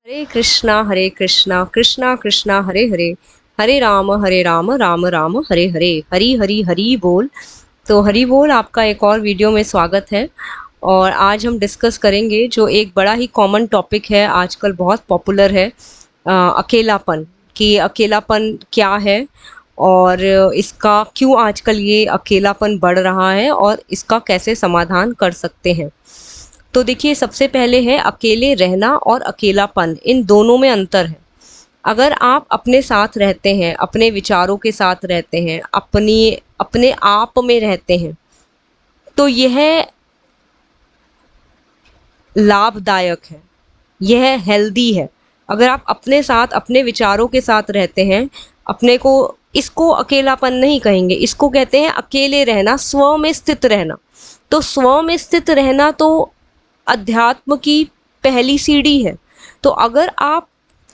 हरे कृष्णा कृष्णा कृष्णा हरे हरे, हरे राम राम राम हरे हरे। हरी हरी हरी बोल। तो हरी बोल, आपका एक और वीडियो में स्वागत है। और आज हम डिस्कस करेंगे जो एक बड़ा ही कॉमन टॉपिक है, आजकल बहुत पॉपुलर है, अकेलापन। कि अकेलापन क्या है और इसका क्यों आजकल ये अकेलापन बढ़ रहा है और इसका कैसे समाधान कर सकते हैं। तो देखिए, सबसे पहले है अकेले रहना और अकेलापन, इन दोनों में अंतर है। अगर आप अपने साथ रहते हैं, अपने विचारों के साथ रहते हैं, अपने आप में रहते हैं, तो यह लाभदायक है, यह हेल्दी है। अगर आप अपने साथ, अपने विचारों के साथ रहते हैं, अपने को, इसको अकेलापन नहीं कहेंगे, इसको कहते हैं अकेले रहना, स्व में स्थित रहना। तो स्व में स्थित रहना तो अध्यात्म की पहली सीढ़ी है। तो अगर आप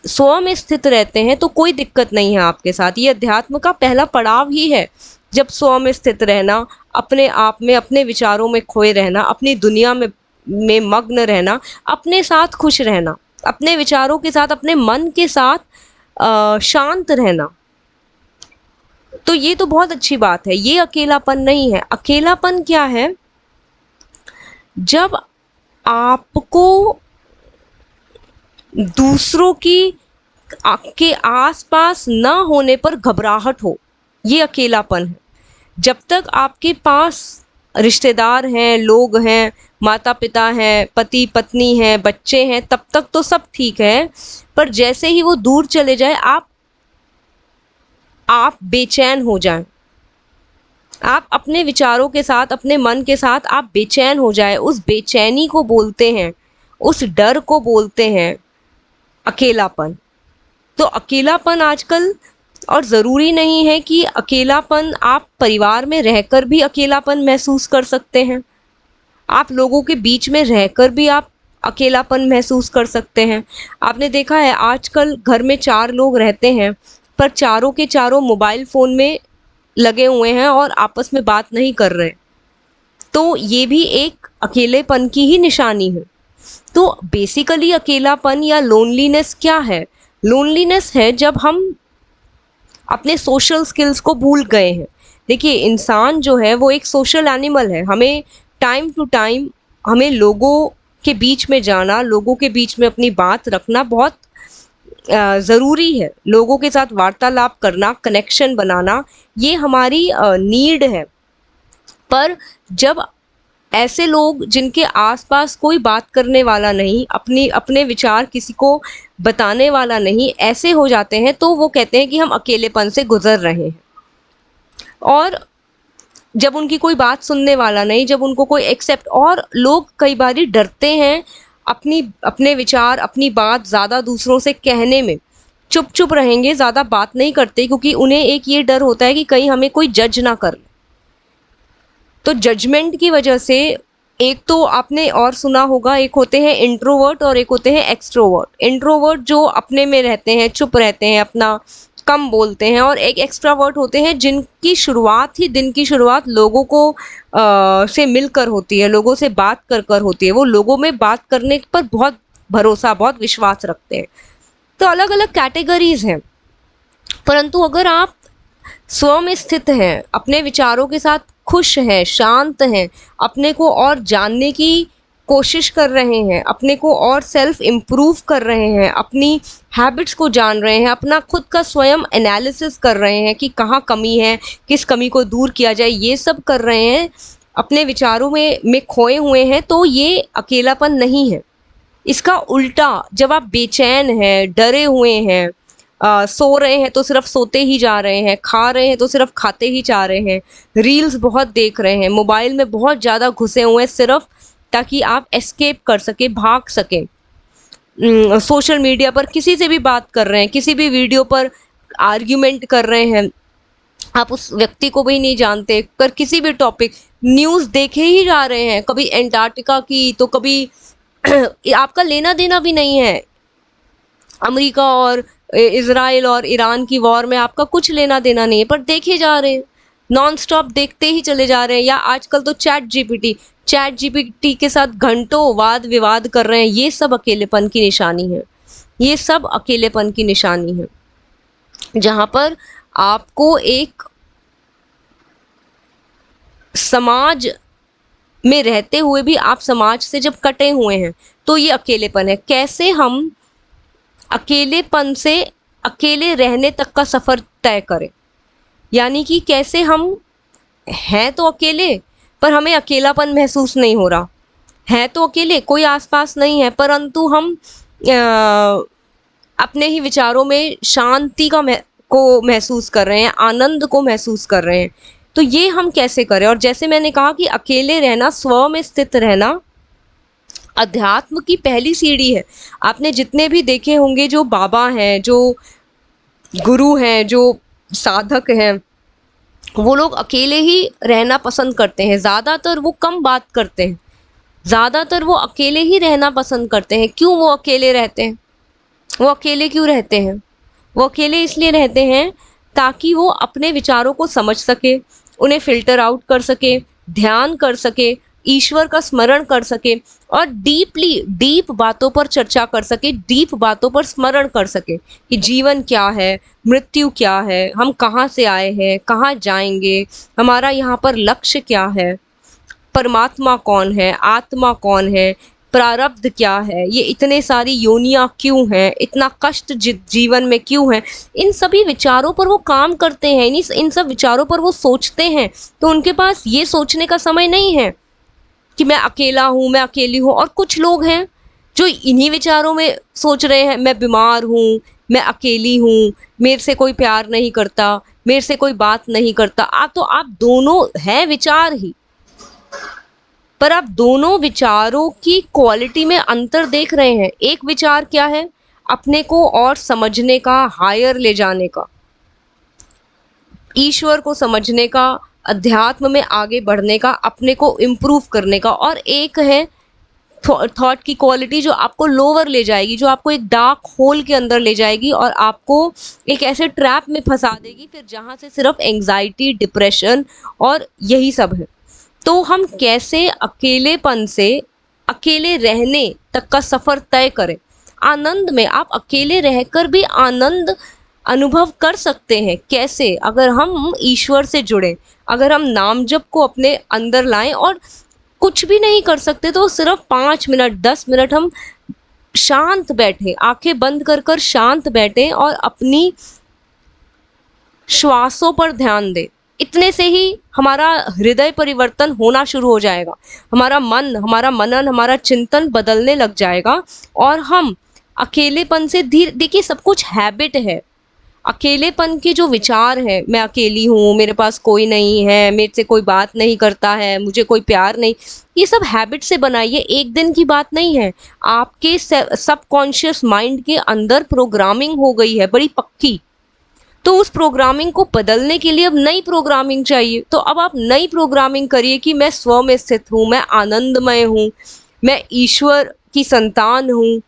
स्व में स्थित रहते हैं तो कोई दिक्कत नहीं है आपके साथ, ये अध्यात्म का पहला पड़ाव ही है। जब स्व में स्थित रहना, अपने आप में, अपने विचारों में खोए रहना, अपनी दुनिया में मग्न रहना, अपने साथ खुश रहना, अपने विचारों के साथ, अपने मन के साथ शांत रहना, तो ये तो बहुत अच्छी बात है। ये अकेलापन नहीं है। अकेलापन क्या है? जब आपको दूसरों की, आपके आसपास न होने पर घबराहट हो, ये अकेलापन है। जब तक आपके पास रिश्तेदार हैं, लोग हैं, माता पिता हैं, पति पत्नी हैं, बच्चे हैं, तब तक तो सब ठीक है। पर जैसे ही वो दूर चले जाए, आप बेचैन हो जाएं, आप अपने विचारों के साथ, अपने मन के साथ आप बेचैन हो जाए, उस बेचैनी को बोलते हैं, उस डर को बोलते हैं अकेलापन। तो अकेलापन आजकल, और ज़रूरी नहीं है कि अकेलापन, आप परिवार में रहकर भी अकेलापन महसूस कर सकते हैं, आप लोगों के बीच में रहकर भी आप अकेलापन महसूस कर सकते हैं। आपने देखा है आजकल घर में 4 लोग रहते हैं, पर चारों के चारों मोबाइल फ़ोन में लगे हुए हैं और आपस में बात नहीं कर रहे। तो ये भी एक अकेलेपन की ही निशानी है। तो बेसिकली अकेलापन या लोनलीनेस क्या है? लोनलीनेस है जब हम अपने सोशल स्किल्स को भूल गए हैं। देखिए, इंसान जो है वो एक सोशल एनिमल है। हमें टाइम टू टाइम, हमें लोगों के बीच में जाना, लोगों के बीच में अपनी बात रखना बहुत ज़रूरी है। लोगों के साथ वार्तालाप करना, कनेक्शन बनाना, ये हमारी नीड है। पर जब ऐसे लोग जिनके आसपास कोई बात करने वाला नहीं, अपने विचार किसी को बताने वाला नहीं, ऐसे हो जाते हैं, तो वो कहते हैं कि हम अकेलेपन से गुजर रहे हैं। और जब उनकी कोई बात सुनने वाला नहीं, जब उनको कोई एक्सेप्ट, और लोग कई बार डरते हैं अपने विचार, अपनी बात ज़्यादा दूसरों से कहने में, चुप चुप रहेंगे, ज़्यादा बात नहीं करते, क्योंकि उन्हें एक ये डर होता है कि कहीं हमें कोई जज ना कर ले। तो जजमेंट की वजह से, एक तो आपने और सुना होगा, एक होते हैं इंट्रोवर्ट और एक होते हैं एक्सट्रोवर्ट। इंट्रोवर्ट जो अपने में रहते हैं, चुप रहते हैं, अपना कम बोलते हैं, और एक एक्सट्रावर्ट होते हैं जिनकी शुरुआत ही, दिन की शुरुआत लोगों को से मिलकर होती है, लोगों से बात कर कर होती है। वो लोगों में बात करने पर बहुत भरोसा, बहुत विश्वास रखते हैं। तो अलग अलग कैटेगरीज हैं। परंतु अगर आप स्व में स्थित हैं, अपने विचारों के साथ खुश हैं, शांत हैं, अपने को और जानने की कोशिश कर रहे हैं, अपने को और सेल्फ इम्प्रूव कर रहे हैं, अपनी हैबिट्स को जान रहे हैं, अपना खुद का स्वयं एनालिसिस कर रहे हैं कि कहाँ कमी है, किस कमी को दूर किया जाए, ये सब कर रहे हैं, अपने विचारों में खोए हुए हैं, तो ये अकेलापन नहीं है। इसका उल्टा, जब आप बेचैन हैं, डरे हुए हैं, सो रहे हैं तो सिर्फ सोते ही जा रहे हैं, खा रहे हैं तो सिर्फ खाते ही जा रहे हैं, रील्स बहुत देख रहे हैं, मोबाइल में बहुत ज़्यादा घुसे हुए हैं, सिर्फ ताकि आप एस्केप कर सके, भाग सके। सोशल मीडिया पर किसी से भी बात कर रहे हैं, किसी भी वीडियो पर आर्ग्यूमेंट कर रहे हैं, आप उस व्यक्ति को भी नहीं जानते, पर किसी भी टॉपिक, न्यूज़ देखे ही जा रहे हैं, कभी एंटार्क्टिका की तो कभी आपका लेना देना भी नहीं है। अमेरिका और इजराइल और ईरान की वॉर में आपका कुछ लेना देना नहीं है, पर देखे जा रहे हैं, नॉन स्टॉप देखते ही चले जा रहे हैं। या आजकल तो चैट जीपीटी के साथ घंटों वाद विवाद कर रहे हैं। ये सब अकेलेपन की निशानी है। ये सब अकेलेपन की निशानी है, जहां पर आपको एक समाज में रहते हुए भी आप समाज से जब कटे हुए हैं तो ये अकेलेपन है। कैसे हम अकेलेपन से अकेले रहने तक का सफर तय करें, यानी कि कैसे हम हैं तो अकेले पर हमें अकेलापन महसूस नहीं हो रहा, है तो अकेले, कोई आसपास नहीं है, परंतु हम अपने ही विचारों में शांति को महसूस कर रहे हैं, आनंद को महसूस कर रहे हैं। तो ये हम कैसे करें? और जैसे मैंने कहा कि अकेले रहना, स्व में स्थित रहना अध्यात्म की पहली सीढ़ी है। आपने जितने भी देखे होंगे जो बाबा हैं, जो गुरु हैं, जो साधक हैं, वो लोग अकेले ही रहना पसंद करते हैं। ज़्यादातर वो कम बात करते हैं, ज़्यादातर वो अकेले ही रहना पसंद करते हैं। क्यों वो अकेले रहते हैं? वो अकेले क्यों रहते हैं? वो अकेले इसलिए रहते हैं ताकि वो अपने विचारों को समझ सके, उन्हें फिल्टर आउट कर सके, ध्यान कर सके, ईश्वर का स्मरण कर सके और डीप बातों पर चर्चा कर सके, डीप बातों पर स्मरण कर सके कि जीवन क्या है, मृत्यु क्या है, हम कहाँ से आए हैं, कहाँ जाएंगे, हमारा यहाँ पर लक्ष्य क्या है, परमात्मा कौन है, आत्मा कौन है, प्रारब्ध क्या है, ये इतने सारी योनियां क्यों हैं, इतना कष्ट जीवन में क्यों है। इन सभी विचारों पर वो काम करते हैं, इन सब विचारों पर वो सोचते हैं। तो उनके पास ये सोचने का समय नहीं है कि मैं अकेला हूँ, मैं अकेली हूँ। और कुछ लोग हैं जो इन्हीं विचारों में सोच रहे हैं, मैं बीमार हूँ, मैं अकेली हूँ, मेरे से कोई प्यार नहीं करता, मेरे से कोई बात नहीं करता। तो आप दोनों है विचार ही, पर आप दोनों विचारों की क्वालिटी में अंतर देख रहे हैं। एक विचार क्या है? अपने को और समझने का, हायर ले जाने का, ईश्वर को समझने का, अध्यात्म में आगे बढ़ने का, अपने को इम्प्रूव करने का। और एक है थॉट की क्वालिटी जो आपको लोअर ले जाएगी, जो आपको एक डार्क होल के अंदर ले जाएगी और आपको एक ऐसे ट्रैप में फंसा देगी, फिर जहाँ से सिर्फ एंग्जाइटी, डिप्रेशन और यही सब है। तो हम कैसे अकेलेपन से अकेले रहने तक का सफर तय करें? आनंद में आप अकेले रहकर भी आनंद अनुभव कर सकते हैं। कैसे? अगर हम ईश्वर से जुड़े, अगर हम नाम जप को अपने अंदर लाएं और कुछ भी नहीं कर सकते तो सिर्फ 5 मिनट 10 मिनट हम शांत बैठे, आंखें बंद कर कर शांत बैठे और अपनी श्वासों पर ध्यान दें। इतने से ही हमारा हृदय परिवर्तन होना शुरू हो जाएगा, हमारा मन, हमारा मनन, हमारा चिंतन बदलने लग जाएगा और हम अकेलेपन से धीरे, देखिए सब कुछ हैबिट है। अकेलेपन के जो विचार है, मैं अकेली हूँ, मेरे पास कोई नहीं है, मेरे से कोई बात नहीं करता है, मुझे कोई प्यार नहीं, ये सब हैबिट से बनाइए, एक दिन की बात नहीं है। आपके सबकॉन्शियस माइंड के अंदर प्रोग्रामिंग हो गई है बड़ी पक्की। तो उस प्रोग्रामिंग को बदलने के लिए अब नई प्रोग्रामिंग चाहिए। तो अब आप नई प्रोग्रामिंग करिए कि मैं स्व में स्थित हूँ, मैं आनंदमय हूँ, मैं ईश्वर की संतान हूँ,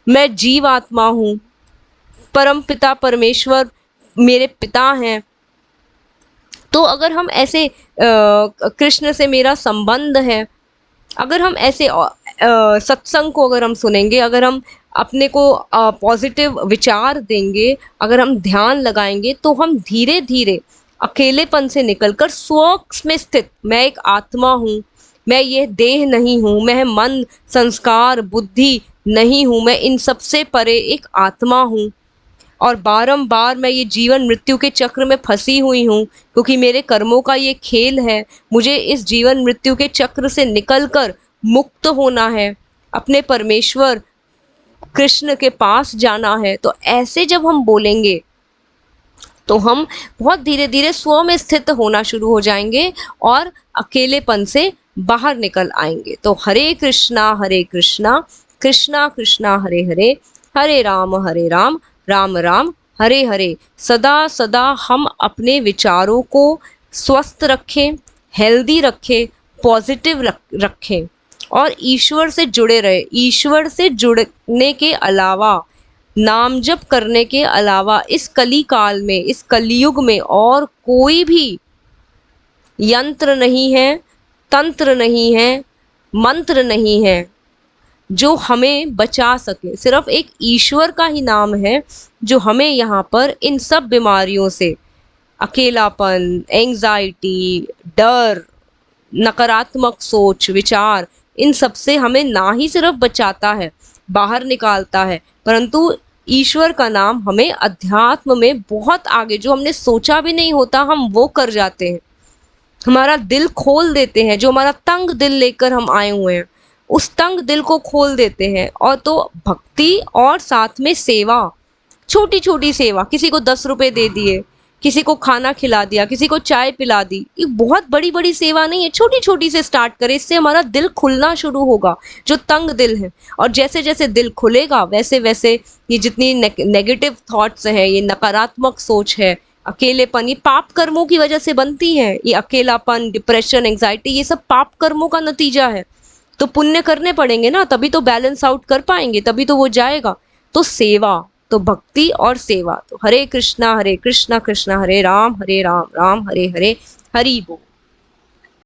मैं जीव आत्मा हूँ, परम पिता परमेश्वर मेरे पिता हैं। तो अगर हम ऐसे कृष्ण से मेरा संबंध है, अगर हम ऐसे सत्संग को अगर हम सुनेंगे, अगर हम अपने को पॉजिटिव विचार देंगे, अगर हम ध्यान लगाएंगे, तो हम धीरे धीरे अकेलेपन से निकलकर स्व में स्थित, मैं एक आत्मा हूँ, मैं ये देह नहीं हूँ, मैं मन, संस्कार, बुद्धि नहीं हूँ, मैं इन सबसे परे एक आत्मा हूँ और बारंबार मैं ये जीवन मृत्यु के चक्र में फंसी हुई हूँ क्योंकि मेरे कर्मों का ये खेल है। मुझे इस जीवन मृत्यु के चक्र से निकलकर मुक्त होना है, अपने परमेश्वर कृष्ण के पास जाना है। तो ऐसे जब हम बोलेंगे तो हम बहुत धीरे धीरे स्व में स्थित होना शुरू हो जाएंगे और अकेलेपन से बाहर निकल आएंगे। तो हरे कृष्णा कृष्णा कृष्णा हरे हरे, हरे राम राम राम हरे हरे। सदा सदा हम अपने विचारों को स्वस्थ रखें, हेल्दी रखें, पॉजिटिव रखें और ईश्वर से जुड़े रहे। ईश्वर से जुड़ने के अलावा, नाम जप करने के अलावा इस कली काल में, इस कलयुग में और कोई भी यंत्र नहीं है, तंत्र नहीं है, मंत्र नहीं है जो हमें बचा सके। सिर्फ एक ईश्वर का ही नाम है जो हमें यहाँ पर इन सब बीमारियों से, अकेलापन, एंजाइटी, डर, नकारात्मक सोच विचार, इन सब से हमें ना ही सिर्फ बचाता है, बाहर निकालता है, परंतु ईश्वर का नाम हमें अध्यात्म में बहुत आगे, जो हमने सोचा भी नहीं होता हम वो कर जाते हैं। हमारा दिल खोल देते हैं, जो हमारा तंग दिल लेकर हम आए हुए हैं उस तंग दिल को खोल देते हैं। और तो भक्ति और साथ में सेवा, छोटी छोटी सेवा, किसी को 10 रुपए दे दिए, किसी को खाना खिला दिया, किसी को चाय पिला दी, ये बहुत बड़ी बड़ी सेवा नहीं है, छोटी छोटी से स्टार्ट करें, इससे हमारा दिल खुलना शुरू होगा, जो तंग दिल है। और जैसे जैसे दिल खुलेगा वैसे वैसे ये जितनी नेगेटिव थॉट्स हैं, ये नकारात्मक सोच है, अकेलेपन, ये पाप कर्मों की वजह से बनती है। ये अकेलापन, डिप्रेशन, एंग्जाइटी, ये सब पाप कर्मों का नतीजा है। तो पुण्य करने पड़ेंगे ना, तभी तो बैलेंस आउट कर पाएंगे, तभी तो वो जाएगा। तो सेवा, तो भक्ति और सेवा। तो हरे कृष्णा कृष्णा हरे राम राम हरे हरे, हरि बोल।